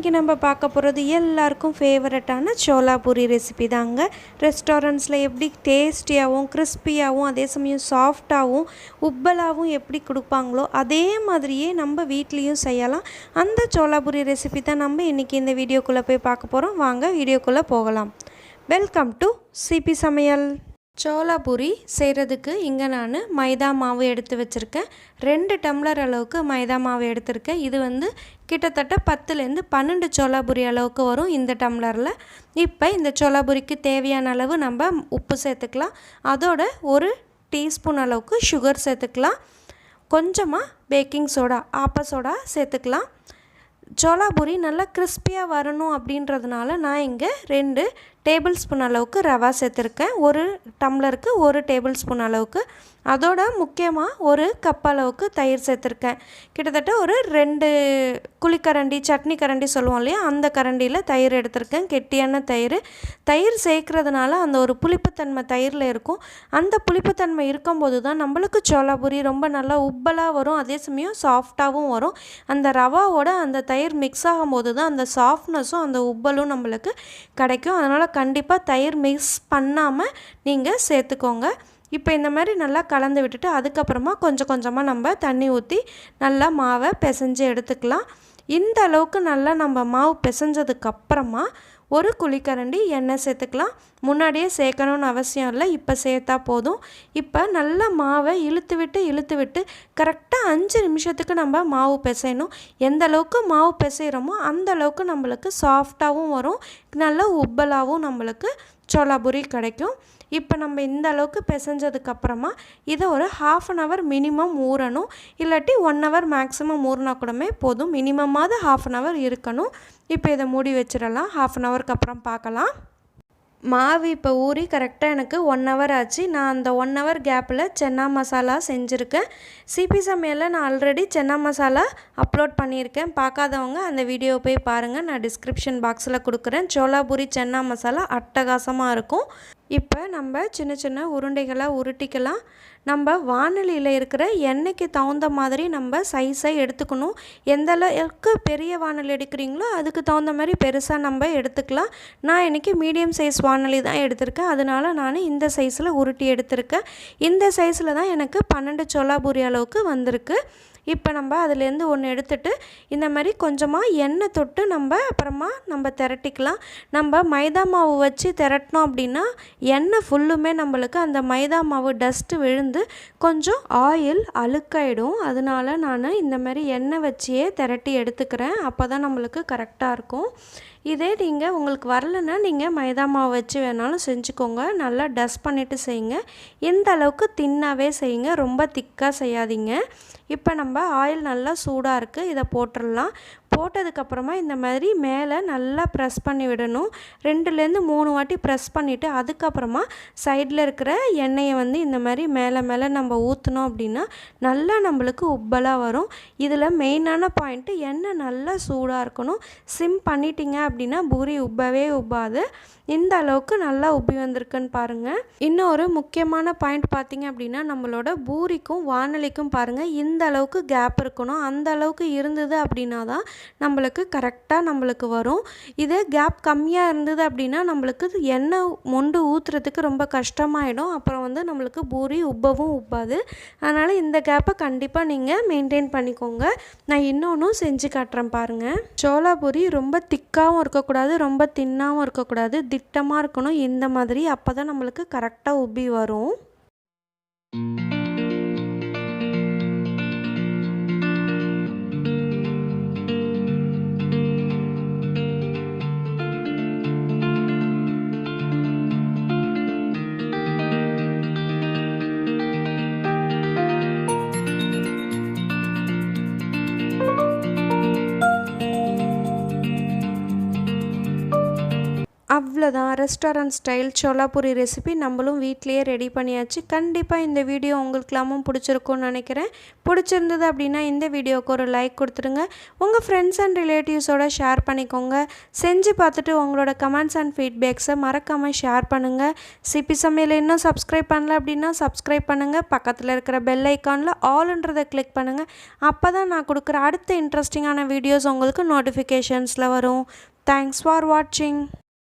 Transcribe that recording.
இன்றைக்கி நம்ம பார்க்க போகிறது எல்லாருக்கும் ஃபேவரட்டான சோலா பூரி ரெசிபி தாங்க. ரெஸ்டாரண்ட்ஸில் எப்படி டேஸ்டியாகவும் கிறிஸ்பியாகவும் அதே சமயம் சாஃப்டாகவும் உப்பலாகவும் எப்படி கொடுப்பாங்களோ அதே மாதிரியே நம்ம வீட்லேயும் செய்யலாம். அந்த சோலா பூரி ரெசிபி தான் நம்ம இன்றைக்கி இந்த வீடியோக்குள்ளே போய் பார்க்க போகிறோம். வாங்க வீடியோக்குள்ளே போகலாம். வெல்கம் டு சிபி சமையல். சோலா பூரி செய்கிறதுக்கு இங்கே நான் மைதா மாவு எடுத்து வச்சுருக்கேன். 2 டம்ளர் அளவுக்கு மைதா மாவு எடுத்திருக்கேன். இது கிட்டத்தட்ட 10லேருந்து 12 சோலா பூரி அளவுக்கு வரும் இந்த டம்ளரில். இப்போ இந்த சோலா பூரிக்கு தேவையான அளவு நம்ம உப்பு சேர்த்துக்கலாம். அதோட 1 டீஸ்பூன் அளவுக்கு சுகர் சேர்த்துக்கலாம். கொஞ்சமாக பேக்கிங் சோடா ஆப்ப சோடா சேர்த்துக்கலாம். சோலா பூரி நல்லா கிறிஸ்பியாக வரணும் அப்படின்றதுனால நான் இங்கே 2 டேபிள் ஸ்பூன் அளவுக்கு ரவா சேர்த்துருக்கேன். 1 டம்ளருக்கு 1 டேபிள் ஸ்பூன் அளவுக்கு. அதோட முக்கியமாக 1 கப் அளவுக்கு தயிர் சேர்த்துருக்கேன். கிட்டத்தட்ட ஒரு 2 குழிக்கரண்டி சட்னி கரண்டி சொல்லுவோம் இல்லையா, அந்த கரண்டியில் தயிர் எடுத்திருக்கேன். கெட்டியான தயிர் சேர்க்குறதுனால அந்த ஒரு புளிப்புத்தன்மை தயிரில் இருக்கும். அந்த புளிப்புத்தன்மை இருக்கும்போது தான் நம்மளுக்கு சோலா பூரி ரொம்ப நல்லா உப்பலாக வரும், அதே சமயம் சாஃப்டாகவும் வரும். அந்த ரவாவோட அந்த தயிர் மிக்ஸ் ஆகும்போது தான் அந்த சாஃப்ட்னஸும் அந்த உப்பலும் நம்மளுக்கு கிடைக்கும். அதனால் கண்டிப்பாக தயிர் மிக்ஸ் பண்ணாமல் நீங்கள் சேர்த்துக்கோங்க. இப்போ இந்த மாதிரி நல்லா கலந்து விட்டுட்டு அதுக்கப்புறமா கொஞ்சம் கொஞ்சமாக நம்ம தண்ணி ஊற்றி நல்லா மாவை பிசைஞ்சு எடுத்துக்கலாம். இந்த அளவுக்கு நல்லா நம்ம மாவு பிசைஞ்சதுக்கப்புறமா 1 குழிக்கரண்டி எண்ணெய் சேர்த்துக்கலாம். முன்னாடியே சேர்க்கணுன்னு அவசியம் இல்லை, இப்போ சேர்த்தா போதும். இப்போ நல்லா மாவை இழுத்து விட்டு கரெக்டாக 5 நிமிஷத்துக்கு நம்ம மாவு பிசையணும். எந்த அளவுக்கு மாவு பிசைகிறோமோ அந்த அளவுக்கு நம்மளுக்கு சாஃப்டாகவும் வரும், நல்லா உப்பலாகவும் நம்மளுக்கு சோலா பூரி கிடைக்கும். இப்போ நம்ம இந்த அளவுக்கு பிசைஞ்சதுக்கப்புறமா இதை ஒரு 1/2 அன் ஹவர் மினிமம் ஊறணும். இல்லாட்டி 1 ஹவர் மேக்ஸிமம் ஊறினா கூடமே போதும். மினிமமாவது 1/2 அன் ஹவர் இருக்கணும். இப்போ இதை மூடி வச்சிடலாம். 1/2 அன் ஹவருக்கு அப்புறம் பார்க்கலாம். மாவு இப்போ ஊறி கரெக்டாக எனக்கு 1 ஹவர் ஆச்சு. நான் அந்த 1 ஹவர் கேப்பில் சன்னா மசாலா செஞ்சுருக்கேன். சிபி சமையலில் நான் ஆல்ரெடி சன்னா மசாலா அப்லோட் பண்ணியிருக்கேன். பார்க்காதவங்க அந்த வீடியோவை போய் பாருங்கள், நான் டிஸ்கிரிப்ஷன் பாக்ஸில் கொடுக்குறேன். சோலா பூரி சன்னா மசாலா அட்டகாசமாக இருக்கும். இப்போ நம்ம சின்ன சின்ன உருண்டைகளாக உருட்டிக்கலாம். நம்ம வானலியில் இருக்கிற எண்ணெய்க்கு தகுந்த மாதிரி நம்ம சைஸை எடுத்துக்கணும். எந்த அளவுக்கு பெரிய வானலி எடுக்கிறீங்களோ அதுக்கு தகுந்த மாதிரி பெருசாக நம்ம எடுத்துக்கலாம். நான் இன்றைக்கி மீடியம் சைஸ் வானலி தான் எடுத்திருக்கேன், அதனால் நான் இந்த சைஸில் உருட்டி எடுத்திருக்கேன். இந்த சைஸில் தான் எனக்கு 12 சோலா பூரி அளவுக்கு வந்திருக்கு. இப்போ நம்ம அதுலேருந்து ஒன்று எடுத்துகிட்டு இந்த மாதிரி கொஞ்சமாக எண்ணெய் தொட்டு அப்புறமா நம்ம திரட்டிக்கலாம். நம்ம மைதா மாவு வச்சு திரட்டினோம் அப்படின்னா எண்ணெய் ஃபுல்லுமே நம்மளுக்கு அந்த மைதா மாவு டஸ்ட்டு விழுந்து கொஞ்சம் ஆயில் அழுக்காயிடும். அதனால நான் இந்த மாதிரி எண்ணெய் வச்சியே திரட்டி எடுத்துக்கிறேன். அப்போ தான் நம்மளுக்கு கரெக்டாக இருக்கும். இதே நீங்கள் உங்களுக்கு வரலைன்னா நீங்கள் மைதா மாவு வச்சு வேணாலும் செஞ்சுக்கோங்க. நல்லா டஸ்ட் பண்ணிவிட்டு செய்யுங்க. எந்த அளவுக்கு தின்னாவே செய்யுங்க, ரொம்ப திக்காக செய்யாதீங்க. இப்போ நம்ம ஆயில் நல்லா சூடாக இருக்குது, இதை போட்டுடலாம். போட்டதுக்கப்புறமா இந்த மாதிரி மேலே நல்லா ப்ரெஸ் பண்ணி விடணும். 2லேருந்து 3 வாட்டி ப்ரெஸ் பண்ணிவிட்டு அதுக்கப்புறமா சைடில் இருக்கிற எண்ணெயை இந்த மாதிரி மேலே நம்ம ஊற்றினோம் அப்படின்னா நல்லா நம்மளுக்கு உப்பலாக வரும். இதில் மெயினான பாயிண்ட்டு எண்ணெய் நல்லா சூடாக இருக்கணும். சிம் பண்ணிட்டீங்க அப்படின்னா பூரி உப்பவே உப்பாது. இந்த அளவுக்கு நல்லா உப்பி வந்திருக்குன்னு பாருங்கள். இன்னொரு முக்கியமான பாயிண்ட் பார்த்திங்க அப்படின்னா நம்மளோட பூரிக்கும் வானலிக்கும் பாருங்கள் இந்த அளவுக்கு கேப் இருக்கணும். அந்த அளவுக்கு இருந்தது அப்படின்னா தான் நம்மளுக்கு கரெக்டாக நம்மளுக்கு வரும். இதே கேப் கம்மியாக இருந்தது அப்படின்னா நம்மளுக்கு எண்ணெய் மொண்டு ஊற்றுறதுக்கு ரொம்ப கஷ்டமாயிடும். அப்புறம் நம்மளுக்கு பூரி உப்பவும் உப்பாது. அதனால் இந்த கேப்பை கண்டிப்பாக நீங்கள் மெயின்டைன் பண்ணிக்கோங்க. நான் இன்னொன்றும் செஞ்சு காட்டுறேன் பாருங்கள். சோலா பூரி ரொம்ப திக்காகவும் இருக்கக்கூடாது, ரொம்ப தின்னாகவும் இருக்கக்கூடாது, திட்டமாக இருக்கணும். இந்த மாதிரி அப்போ தான் நம்மளுக்கு கரெக்டாக உப்பி வரும். அவ்வளோதான் ரெஸ்டாரண்ட் ஸ்டைல் சோலா பூரி ரெசிபி நம்மளும் வீட்டிலேயே ரெடி பண்ணியாச்சு. கண்டிப்பாக இந்த வீடியோ உங்களுக்கெல்லாமும் பிடிச்சிருக்கும்னு நினைக்கிறேன். பிடிச்சிருந்தது அப்படின்னா இந்த வீடியோவுக்கு ஒரு லைக் கொடுத்துடுங்க. உங்கள் ஃப்ரெண்ட்ஸ் அண்ட் ரிலேட்டிவ்ஸோட ஷேர் பண்ணிக்கோங்க. செஞ்சு பார்த்துட்டு உங்களோட கமெண்ட்ஸ் அண்ட் ஃபீட்பேக்ஸை மறக்காமல் ஷேர் பண்ணுங்கள். சிபி சமையல் இன்னும் சப்ஸ்கிரைப் பண்ணல அப்படின்னா சப்ஸ்கிரைப் பண்ணுங்கள். பக்கத்தில் இருக்கிற பெல் ஐக்கானில் ஆல்ன்றதை கிளிக் பண்ணுங்கள். அப்போ தான் நான் கொடுக்குற அடுத்த இன்ட்ரெஸ்டிங்கான வீடியோஸ் உங்களுக்கு நோட்டிஃபிகேஷன்ஸில் வரும். தேங்க்ஸ் ஃபார் வாட்சிங்.